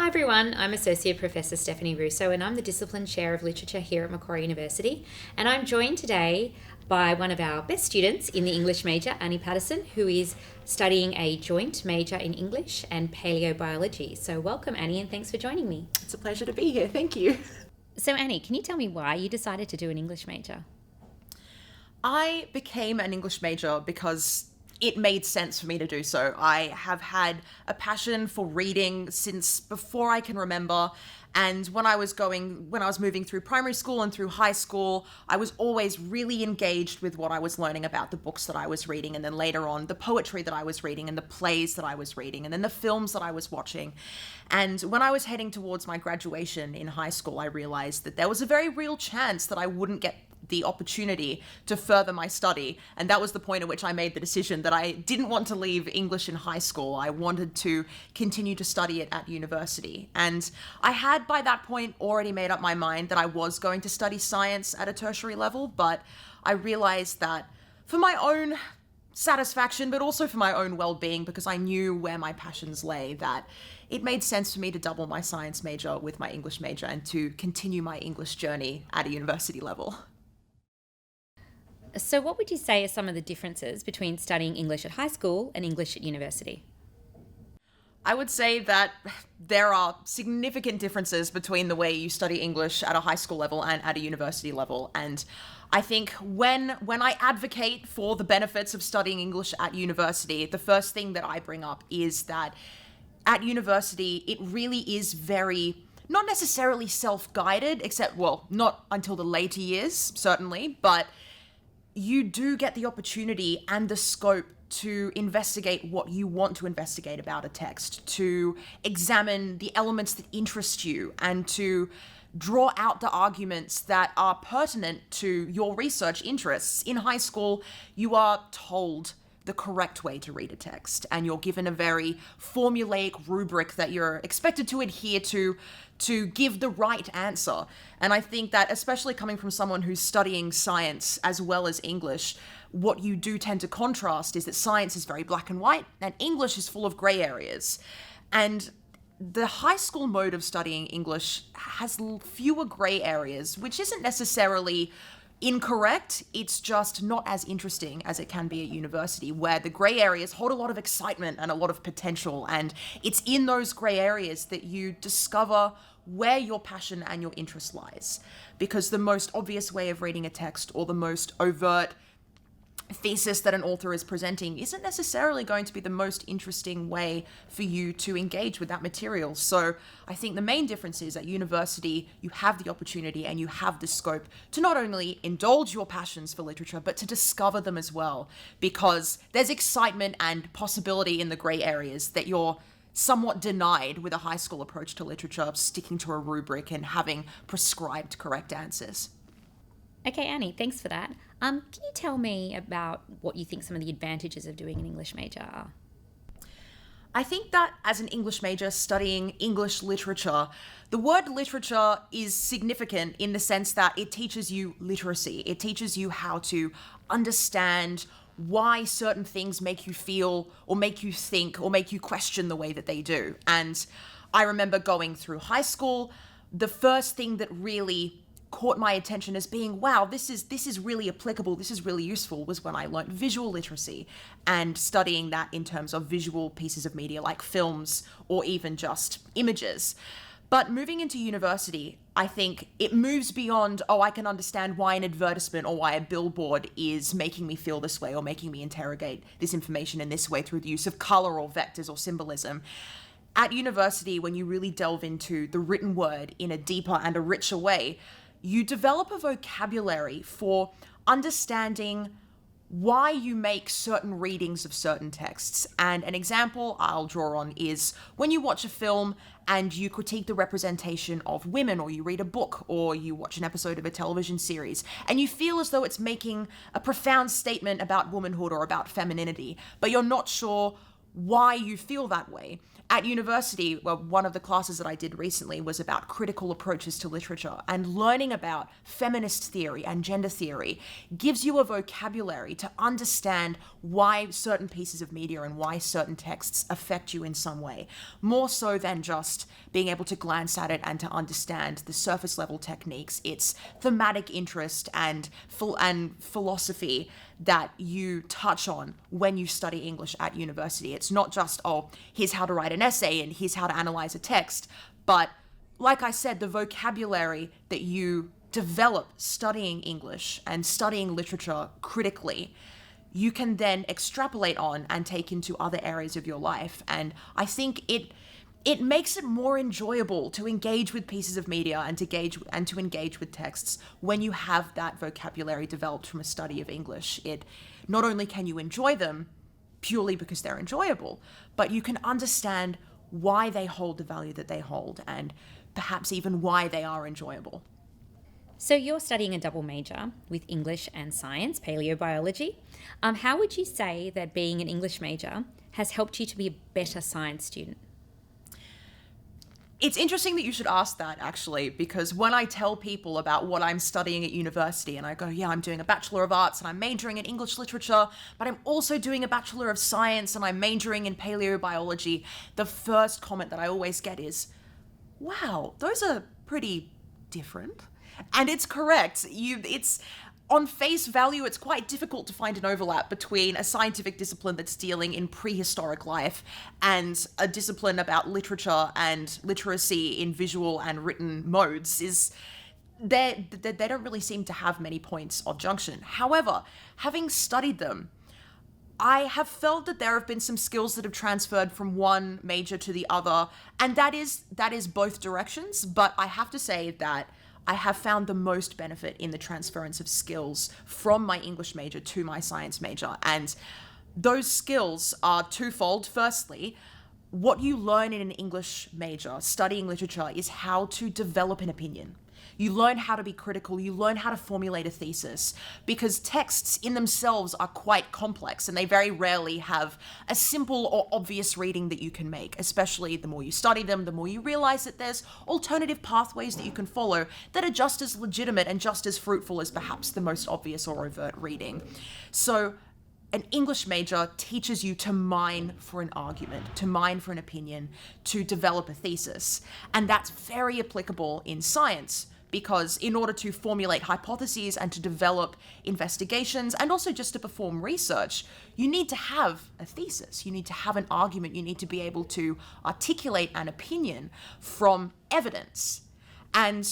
everyone, I'm Associate Professor Stephanie Russo and I'm the Discipline Chair of Literature here at Macquarie University, and I'm joined today by one of our best students in the English major, Annie Patterson, who is studying a joint major in English and paleobiology. So welcome, Annie, and thanks for joining me. It's a pleasure to be here, thank you. So Annie, can you tell me why you decided to do an English major? I became an English major because it made sense for me to do so. I have had a passion for reading since before I can remember. And when I was moving through primary school and through high school, I was always really engaged with what I was learning about the books that I was reading. And then later on, the poetry that I was reading and the plays that I was reading and then the films that I was watching. And when I was heading towards my graduation in high school, I realized that there was a very real chance that I wouldn't get the opportunity to further my study. And that was the point at which I made the decision that I didn't want to leave English in high school. I wanted to continue to study it at university. And I had by that point already made up my mind that I was going to study science at a tertiary level, but I realized that for my own satisfaction, but also for my own well-being, because I knew where my passions lay, that it made sense for me to double my science major with my English major and to continue my English journey at a university level. So what would you say are some of the differences between studying English at high school and English at university? I would say that there are significant differences between the way you study English at a high school level and at a university level. And I think when I advocate for the benefits of studying English at university, the first thing that I bring up is that at university, it really is very, not necessarily self-guided, except, well, not until the later years, certainly, but you do get the opportunity and the scope to investigate what you want to investigate about a text, to examine the elements that interest you, and to draw out the arguments that are pertinent to your research interests. In high school, you are told the correct way to read a text, and you're given a very formulaic rubric that you're expected to adhere to give the right answer. And I think that, especially coming from someone who's studying science as well as English, what you do tend to contrast is that science is very black and white and English is full of gray areas. And the high school mode of studying English has fewer gray areas, which isn't necessarily incorrect. It's just not as interesting as it can be at university, where the gray areas hold a lot of excitement and a lot of potential. And it's in those gray areas that you discover where your passion and your interest lies. Because the most obvious way of reading a text, or the most overt thesis that an author is presenting, isn't necessarily going to be the most interesting way for you to engage with that material. So I think the main difference is at university, you have the opportunity and you have the scope to not only indulge your passions for literature, but to discover them as well, because there's excitement and possibility in the gray areas that you're somewhat denied with a high school approach to literature, sticking to a rubric and having prescribed correct answers. Okay, Annie, thanks for that. Can you tell me about what you think some of the advantages of doing an English major are? I think that as an English major studying English literature, the word literature is significant in the sense that it teaches you literacy. It teaches you how to understand why certain things make you feel or make you think or make you question the way that they do. And I remember going through high school, the first thing that really caught my attention as being, wow, this is really applicable, this is really useful, was when I learned visual literacy and studying that in terms of visual pieces of media like films or even just images. But moving into university, I think it moves beyond, oh, I can understand why an advertisement or why a billboard is making me feel this way or making me interrogate this information in this way through the use of color or vectors or symbolism. At university, when you really delve into the written word in a deeper and a richer way, you develop a vocabulary for understanding why you make certain readings of certain texts. And an example I'll draw on is when you watch a film and you critique the representation of women, or you read a book, or you watch an episode of a television series, and you feel as though it's making a profound statement about womanhood or about femininity, but you're not sure why you feel that way. At university, well, one of the classes that I did recently was about critical approaches to literature, and learning about feminist theory and gender theory gives you a vocabulary to understand why certain pieces of media and why certain texts affect you in some way, more so than just being able to glance at it and to understand the surface level techniques. It's thematic interest and philosophy that you touch on when you study English at university. It's not just, oh, here's how to write an essay and here's how to analyze a text, but like I said, the vocabulary that you develop studying English and studying literature critically, you can then extrapolate on and take into other areas of your life. And I think it makes it more enjoyable to engage with pieces of media and to engage with texts when you have that vocabulary developed from a study of English. It not only can you enjoy them purely because they're enjoyable, but you can understand why they hold the value that they hold, and perhaps even why they are enjoyable. So you're studying a double major with English and science, paleobiology. How would you say that being an English major has helped you to be a better science student? It's interesting that you should ask that, actually, because when I tell people about what I'm studying at university and I go, yeah, I'm doing a Bachelor of Arts and I'm majoring in English literature, but I'm also doing a Bachelor of Science and I'm majoring in paleobiology, the first comment that I always get is, wow, those are pretty different. And it's correct. It's on face value, it's quite difficult to find an overlap between a scientific discipline that's dealing in prehistoric life and a discipline about literature and literacy in visual and written modes. They don't really seem to have many points of junction. However, having studied them, I have felt that there have been some skills that have transferred from one major to the other, and that is both directions. But I have to say that I have found the most benefit in the transference of skills from my English major to my science major. And those skills are twofold. Firstly, what you learn in an English major, studying literature, is how to develop an opinion. You learn how to be critical, you learn how to formulate a thesis, because texts in themselves are quite complex and they very rarely have a simple or obvious reading that you can make. Especially the more you study them, the more you realize that there's alternative pathways that you can follow that are just as legitimate and just as fruitful as perhaps the most obvious or overt reading. So an English major teaches you to mine for an argument, to mine for an opinion, to develop a thesis. And that's very applicable in science, because in order to formulate hypotheses and to develop investigations and also just to perform research, you need to have a thesis, you need to have an argument, you need to be able to articulate an opinion from evidence. And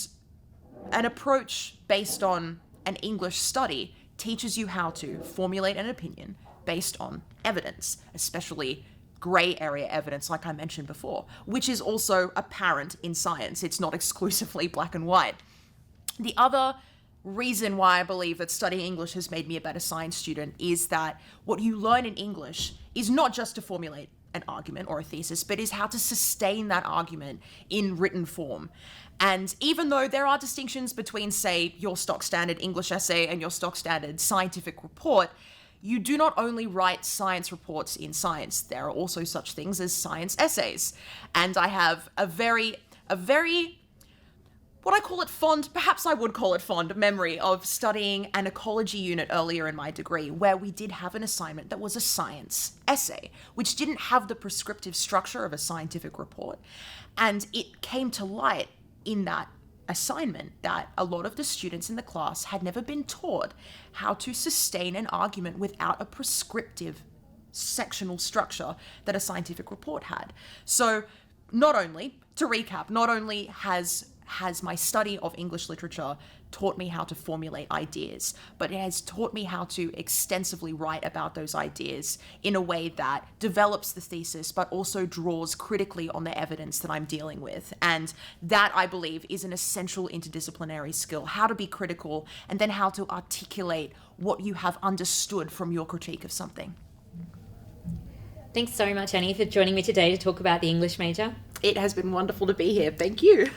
an approach based on an English study teaches you how to formulate an opinion based on evidence, especially grey area evidence, like I mentioned before, which is also apparent in science. It's not exclusively black and white. The other reason why I believe that studying English has made me a better science student is that what you learn in English is not just to formulate an argument or a thesis, but is how to sustain that argument in written form. And even though there are distinctions between, say, your stock standard English essay and your stock standard scientific report, you do not only write science reports in science. There are also such things as science essays. And I have a very, what I call it fond, perhaps I would call it fond, memory of studying an ecology unit earlier in my degree, where we did have an assignment that was a science essay, which didn't have the prescriptive structure of a scientific report. And it came to light in that assignment that a lot of the students in the class had never been taught how to sustain an argument without a prescriptive sectional structure that a scientific report had. So not only, to recap, not only has my study of English literature taught me how to formulate ideas, but it has taught me how to extensively write about those ideas in a way that develops the thesis, but also draws critically on the evidence that I'm dealing with. And that, I believe, is an essential interdisciplinary skill, how to be critical and then how to articulate what you have understood from your critique of something. Thanks so much, Annie, for joining me today to talk about the English major. It has been wonderful to be here. Thank you.